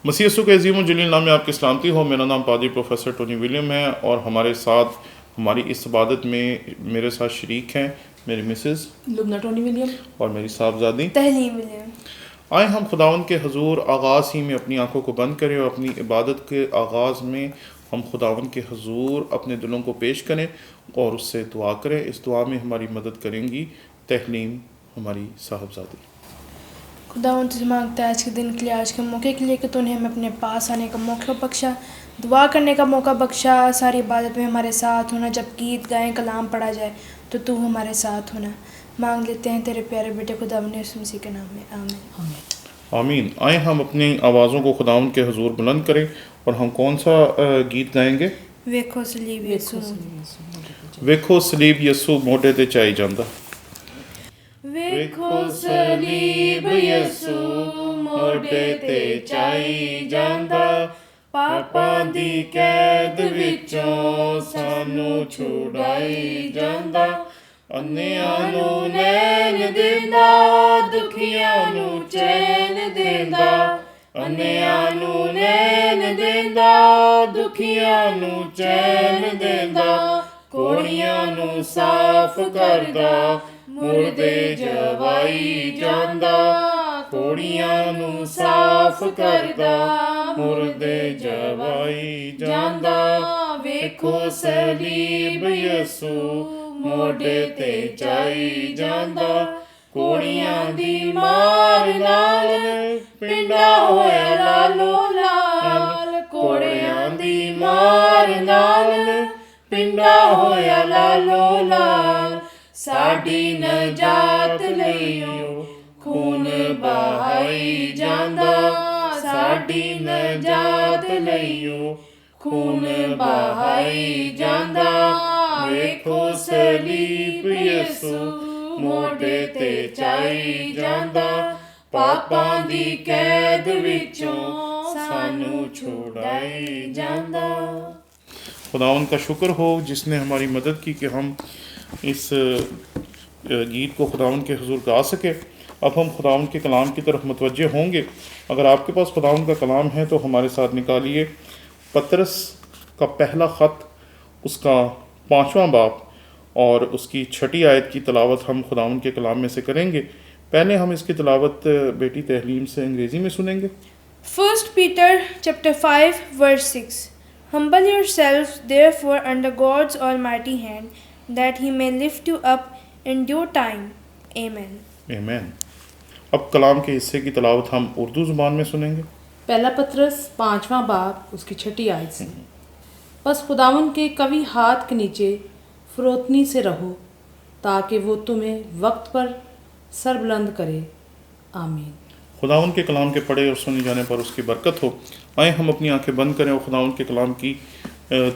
مسیح یسوع کے عظیم و جلیل نام میں آپ کی سلامتی ہو۔ میرا نام پادری پروفیسر ٹونی ولیم ہے، اور ہمارے ساتھ ہماری اس عبادت میں میرے ساتھ شریک ہیں میری مسز لبنہ ٹونی ولیم اور میری صاحبزادی تہلیم ولیم۔ آئے ہم خداوند کے حضور آغاز ہی میں اپنی آنکھوں کو بند کریں اور اپنی عبادت کے آغاز میں ہم خداوند کے حضور اپنے دلوں کو پیش کریں اور اس سے دعا کریں۔ اس دعا میں ہماری مدد کریں گی تہلیم ہماری صاحبزادی۔ خداوند تجھ سے مانگتا ہے آج کے دن کے لیے، آج کے موقع کے لیے، کہ تو نے ہمیں اپنے پاس آنے کا موقع بخشا، دعا کرنے کا موقع بخشا، ساری عبادت میں ہمارے ساتھ ہونا، جب گیت گائیں کلام پڑھا جائے تو ہمارے ساتھ ہونا۔ مانگ لیتے ہیں تیرے پیارے بیٹے خداوند یسوع مسیح کے نام میں، آمین۔ آمین۔ آئیں ہم اپنی آوازوں کو خداوند کے حضور بلند کریں، اور ہم کون سا گیت گائیں گے؟ ویکھو صلیب یسوع، ویکھو صلیب یسوع موڈے تے چائی جاندا۔ ویکھو صلیب یسوع موڈے تے چائی جاندا، پاپاں دی قید وچوں سانوں چھڑائی جاندا، انیاں نوں نین دیندا، دکھیاں نوں چین دیندا، انیاں نوں نین دیندا، دکھیاں نوں چین دیندا، کوڑیاں نوں صاف کردا، مردے جوائی جاندا، کوڑیاں نوں صاف کردا، مردے جوائی جاندا، ویکھو صلیب یسوع موڈے تے چائی جاندا، کوڑیاں دی مار نال پنڈا ہویا لالو لال، کوڑیاں دی مار نال پنڈا ہویا لالو لال، ساڈی نجات لئیو خون بہائی جاندا، ساڈی نجات لئیو خون بہائی جاندا، ویکھو صلیب یسوع موڈے تے چائی جاندا، پاپاں دی قید وچوں سانوں چھڑائی جاندا۔ خداوند کا شکر ہو جس نے ہماری مدد کی کہ ہم اس گیت کو خداوند کے حضور گا سکے۔ اب ہم خداوند کے کلام کی طرف متوجہ ہوں گے۔ اگر آپ کے پاس خداوند کا کلام ہے تو ہمارے ساتھ نکالیے پطرس کا پہلا خط، اس کا 5واں باب اور اس کی 6 آیت کی تلاوت ہم خداوند کے کلام میں سے کریں گے۔ پہلے ہم اس کی تلاوت بیٹی تہلیم سے انگریزی میں سنیں گے۔ 1 Peter chapter 5 verse 6. Humble yourselves therefore under God's almighty hand, that he may lift you up in due time. Amen. آمین۔ اب کلام کے حصے کی تلاوت ہم اردو زبان میں سنیں گے۔ پہلا پطرس 5واں باب اس کی 6 آیت سے۔ بس خداوند کے قوی ہاتھ کے نیچے فروتنی سے رہو، تاکہ وہ تمہیں وقت پر سر بلند کرے۔ آمین۔ خداوند کے کلام کے پڑھے اور سنے جانے پر اس کی برکت ہو۔ آئیں ہم اپنی آنکھیں بند کریں اور خداوند کے کلام کی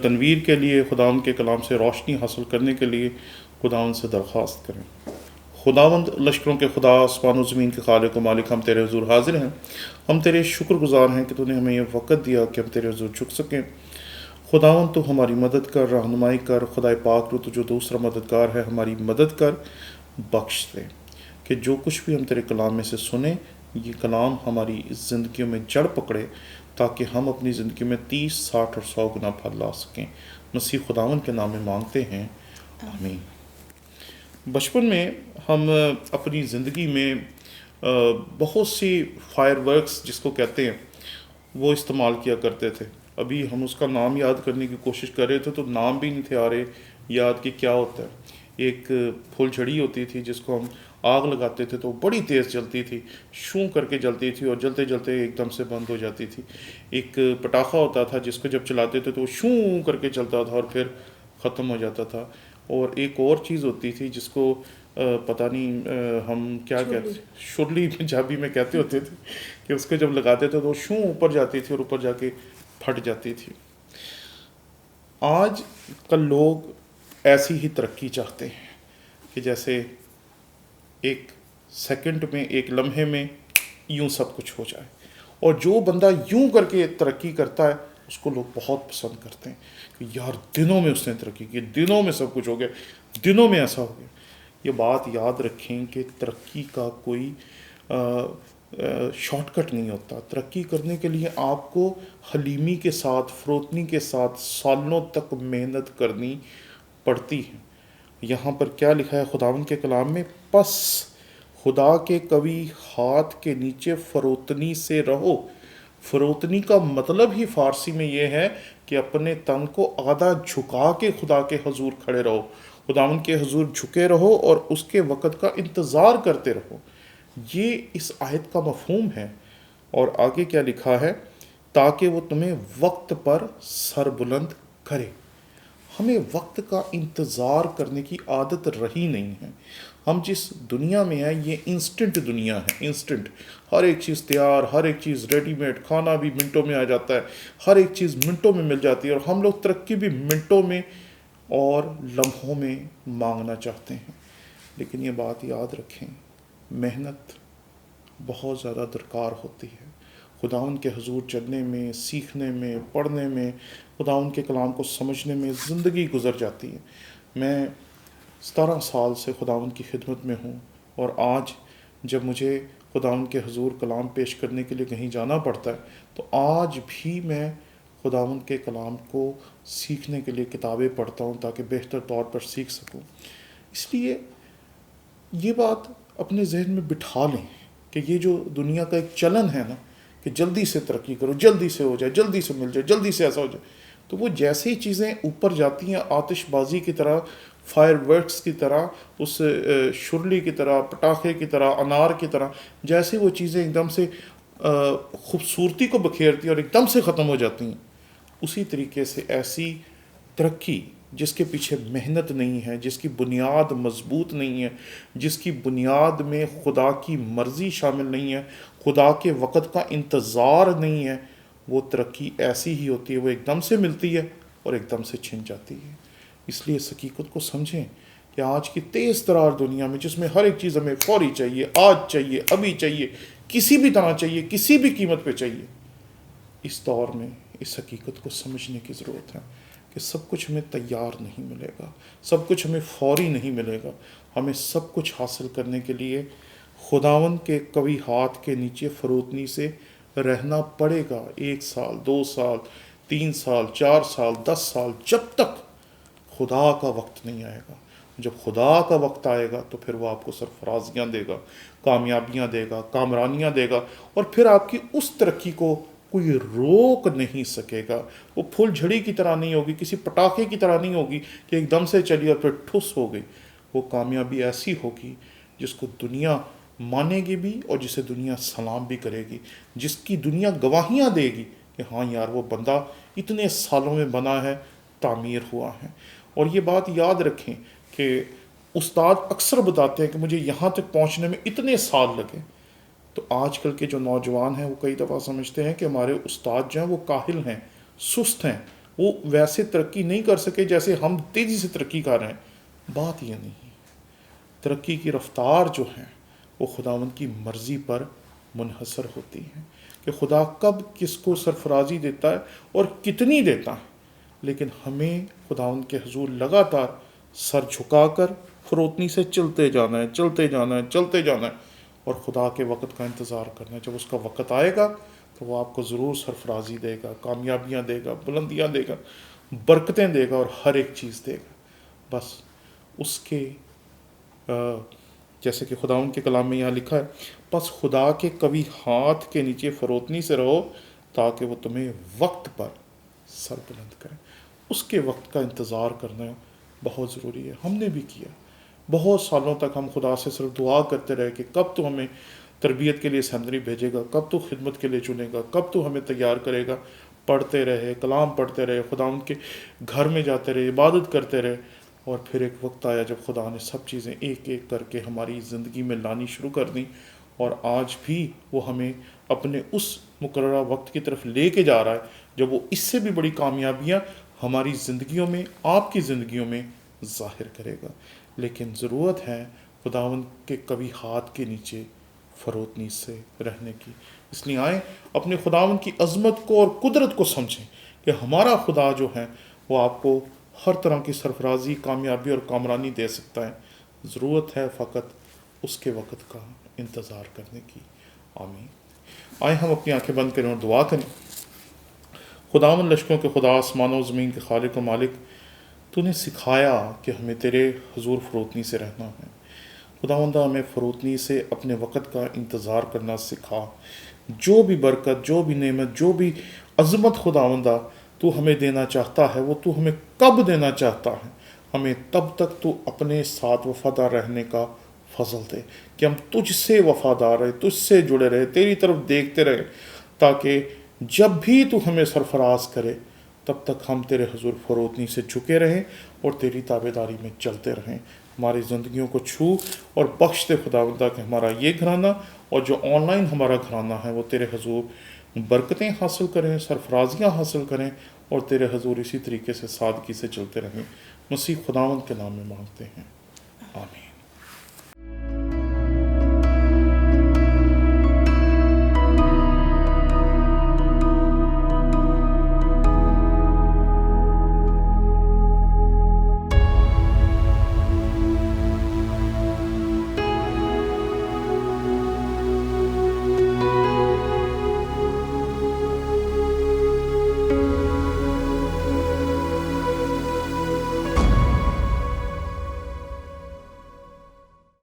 تنویر کے لیے، خداوند کے کلام سے روشنی حاصل کرنے کے لیے خداوند سے درخواست کریں۔ خداوند لشکروں کے خدا، آسمان و زمین کے خالق و مالک، ہم تیرے حضور حاضر ہیں۔ ہم تیرے شکر گزار ہیں کہ تو نے ہمیں یہ وقت دیا کہ ہم تیرے حضور جھک سکیں۔ خداوند تو ہماری مدد کر، رہنمائی کر۔ خدائے پاک رو تو جو دوسرا مددگار ہے، ہماری مدد کر، بخش دے کہ جو کچھ بھی ہم تیرے کلام میں سے سنیں، یہ کلام ہماری زندگیوں میں جڑ پکڑے، تاکہ ہم اپنی زندگی میں 30، 60 اور 100 گنا پھل لا سکیں۔ مسیح خداوند کے نام میں مانگتے ہیں، آمین۔ بچپن میں ہم اپنی زندگی میں بہت سی فائر ورکس جس کو کہتے ہیں وہ استعمال کیا کرتے تھے۔ ابھی ہم اس کا نام یاد کرنے کی کوشش کر رہے تھے تو نام بھی نہیں تھے آ رہے یاد کہ کیا ہوتا ہے۔ ایک پھول جھڑی ہوتی تھی جس کو ہم آگ لگاتے تھے تو بڑی تیز جلتی تھی، شوں کر کے جلتی تھی اور جلتے جلتے ایک دم سے بند ہو جاتی تھی۔ ایک پٹاخہ ہوتا تھا جس کو جب چلاتے تھے تو وہ شوں کر کے چلتا تھا اور پھر ختم ہو جاتا تھا۔ اور ایک اور چیز ہوتی تھی جس کو پتہ نہیں ہم کیا کہتے، شرلی پنجابی میں کہتے ہوتے تھے، کہ اس کو جب لگاتے تھے تو وہ شوں اوپر جاتی تھی اور اوپر جا کے پھٹ جاتی تھی۔ آج کل لوگ ایسی ہی ترقی چاہتے ہیں کہ جیسے ایک سیکنڈ میں، ایک لمحے میں یوں سب کچھ ہو جائے، اور جو بندہ یوں کر کے ترقی کرتا ہے اس کو لوگ بہت پسند کرتے ہیں کہ یار دنوں میں اس نے ترقی کی، دنوں میں سب کچھ ہو گیا، دنوں میں ایسا ہو گیا۔ یہ بات یاد رکھیں کہ ترقی کا کوئی شارٹ کٹ نہیں ہوتا. ترقی کرنے کے لیے آپ کو حلیمی کے ساتھ، فروتنی کے ساتھ سالوں تک محنت کرنی پڑتی ہے. یہاں پر کیا لکھا ہے خداوند کے کلام میں؟ پس خدا کے قوی ہاتھ کے نیچے فروتنی سے رہو. فروتنی کا مطلب ہی فارسی میں یہ ہے کہ اپنے تن کو آدھا جھکا کے خدا کے حضور کھڑے رہو، خداوند کے حضور جھکے رہو اور اس کے وقت کا انتظار کرتے رہو. یہ اس آیت کا مفہوم ہے. اور آگے کیا لکھا ہے؟ تاکہ وہ تمہیں وقت پر سر بلند کرے. ہمیں وقت کا انتظار کرنے کی عادت رہی نہیں ہے. ہم جس دنیا میں ہیں یہ انسٹنٹ دنیا ہے. انسٹنٹ، ہر ایک چیز تیار، ہر ایک چیز ریڈی میڈ، کھانا بھی منٹوں میں آ جاتا ہے، ہر ایک چیز منٹوں میں مل جاتی ہے، اور ہم لوگ ترقی بھی منٹوں میں اور لمحوں میں مانگنا چاہتے ہیں. لیکن یہ بات یاد رکھیں، محنت بہت زیادہ درکار ہوتی ہے. خداوند کے حضور چلنے میں، سیکھنے میں، پڑھنے میں، خداوند کے کلام کو سمجھنے میں زندگی گزر جاتی ہے. میں 17 سال سے خداوند کی خدمت میں ہوں، اور آج جب مجھے خداوند کے حضور کلام پیش کرنے کے لیے کہیں جانا پڑتا ہے تو آج بھی میں خداوند کے کلام کو سیکھنے کے لیے کتابیں پڑھتا ہوں تاکہ بہتر طور پر سیکھ سکوں. اس لیے یہ بات اپنے ذہن میں بٹھا لیں کہ یہ جو دنیا کا ایک چلن ہے نا کہ جلدی سے ترقی کرو، جلدی سے ہو جائے، جلدی سے مل جائے، جلدی سے ایسا ہو جائے، تو وہ جیسے ہی چیزیں اوپر جاتی ہیں، آتش بازی کی طرح، فائر ورکس کی طرح، اس شرلی کی طرح، پٹاخے کی طرح، انار کی طرح، جیسے وہ چیزیں ایک دم سے خوبصورتی کو بکھیرتی ہیں اور ایک دم سے ختم ہو جاتی ہیں، اسی طریقے سے ایسی ترقی جس کے پیچھے محنت نہیں ہے، جس کی بنیاد مضبوط نہیں ہے، جس کی بنیاد میں خدا کی مرضی شامل نہیں ہے، خدا کے وقت کا انتظار نہیں ہے، وہ ترقی ایسی ہی ہوتی ہے، وہ ایک دم سے ملتی ہے اور ایک دم سے چھن جاتی ہے. اس لیے اس حقیقت کو سمجھیں کہ آج کی تیز ترار دنیا میں، جس میں ہر ایک چیز ہمیں فوری چاہیے، آج چاہیے، ابھی چاہیے، کسی بھی طرح چاہیے، کسی بھی قیمت پہ چاہیے، اس دور میں اس حقیقت کو سمجھنے کی ضرورت ہے کہ سب کچھ ہمیں تیار نہیں ملے گا، سب کچھ ہمیں فوری نہیں ملے گا. ہمیں سب کچھ حاصل کرنے کے لیے خداوند کے قوی ہاتھ کے نیچے فروتنی سے رہنا پڑے گا. 1 سال، 2 سال، 3 سال، 4 سال، 10 سال، جب تک خدا کا وقت نہیں آئے گا. جب خدا کا وقت آئے گا تو پھر وہ آپ کو سرفرازیاں دے گا، کامیابیاں دے گا، کامرانیاں دے گا، اور پھر آپ کی اس ترقی کو کوئی روک نہیں سکے گا. وہ پھول جھڑی کی طرح نہیں ہوگی، کسی پٹاخے کی طرح نہیں ہوگی کہ ایک دم سے چلی اور پھر ٹھس ہو گئی. وہ کامیابی ایسی ہوگی جس کو دنیا مانے گی بھی اور جسے دنیا سلام بھی کرے گی، جس کی دنیا گواہیاں دے گی کہ ہاں یار وہ بندہ اتنے سالوں میں بنا ہے، تعمیر ہوا ہے. اور یہ بات یاد رکھیں کہ استاد اکثر بتاتے ہیں کہ مجھے یہاں تک پہنچنے میں اتنے سال لگے. تو آج کل کے جو نوجوان ہیں وہ کئی دفعہ سمجھتے ہیں کہ ہمارے استاد جو ہیں وہ کاہل ہیں، سست ہیں، وہ ویسے ترقی نہیں کر سکے جیسے ہم تیزی سے ترقی کر رہے ہیں. بات یہ نہیں. ترقی کی رفتار جو ہے وہ خداوند کی مرضی پر منحصر ہوتی ہے کہ خدا کب کس کو سرفرازی دیتا ہے اور کتنی دیتا ہے. لیکن ہمیں خداوند کے حضور لگاتار سر جھکا کر فروتنی سے چلتے جانا ہے، چلتے جانا ہے، چلتے جانا ہے، اور خدا کے وقت کا انتظار کرنا ہے. جب اس کا وقت آئے گا تو وہ آپ کو ضرور سرفرازی دے گا، کامیابیاں دے گا، بلندیاں دے گا، برکتیں دے گا اور ہر ایک چیز دے گا. بس اس کے جیسے کہ خداوند کے کلام میں یہاں لکھا ہے، پس خدا کے قوی ہاتھ کے نیچے فروتنی سے رہو تاکہ وہ تمہیں وقت پر سر بلند کرے. اس کے وقت کا انتظار کرنا بہت ضروری ہے. ہم نے بھی کیا. بہت سالوں تک ہم خدا سے صرف دعا کرتے رہے کہ کب تو ہمیں تربیت کے لیے سیمنری بھیجے گا، کب تو خدمت کے لیے چنے گا، کب تو ہمیں تیار کرے گا. پڑھتے رہے، کلام پڑھتے رہے، خدا ان کے گھر میں جاتے رہے، عبادت کرتے رہے، اور پھر ایک وقت آیا جب خدا نے سب چیزیں ایک ایک کر کے ہماری زندگی میں لانی شروع کر دیں. اور آج بھی وہ ہمیں اپنے اس مقررہ وقت کی طرف لے کے جا رہا ہے جب وہ اس سے بھی بڑی کامیابیاں ہماری زندگیوں میں، آپ کی زندگیوں میں ظاہر کرے گا. لیکن ضرورت ہے خداوند کے قوی ہاتھ کے نیچے فروتنی سے رہنے کی. اس لیے آئیں اپنے خداوند کی عظمت کو اور قدرت کو سمجھیں کہ ہمارا خدا جو ہے وہ آپ کو ہر طرح کی سرفرازی، کامیابی اور کامرانی دے سکتا ہے. ضرورت ہے فقط اس کے وقت کا انتظار کرنے کی. آمین۔ آئے ہم اپنی آنکھیں بند کریں اور دعا کریں۔ خداوند لشکروں کے خدا، آسمان و زمین کے خالق و مالک، تو نے سکھایا کہ ہمیں تیرے حضور فروتنی سے رہنا ہے۔ خداوندہ ہمیں فروتنی سے اپنے وقت کا انتظار کرنا سکھا۔ جو بھی برکت، جو بھی نعمت، جو بھی عظمت خداوندہ تو ہمیں دینا چاہتا ہے، وہ تو ہمیں کب دینا چاہتا ہے، ہمیں تب تک تو اپنے ساتھ وفادار رہنے کا فضل دے کہ ہم تجھ سے وفادار رہے، تجھ سے جڑے رہے، تیری طرف دیکھتے رہے، تاکہ جب بھی تو ہمیں سرفراز کرے تب تک ہم تیرے حضور فروتنی سے جھکے رہیں اور تیری تابعداری میں چلتے رہیں۔ ہماری زندگیوں کو چھو اور بخش دے خداوندہ کہ ہمارا یہ گھرانہ اور جو آن لائن ہمارا گھرانہ ہے وہ تیرے حضور برکتیں حاصل کریں، سرفرازیاں حاصل کریں اور تیرے حضور اسی طریقے سے سادگی سے چلتے رہیں۔ مسیح خداوند کے نام میں مانگتے ہیں، آمین۔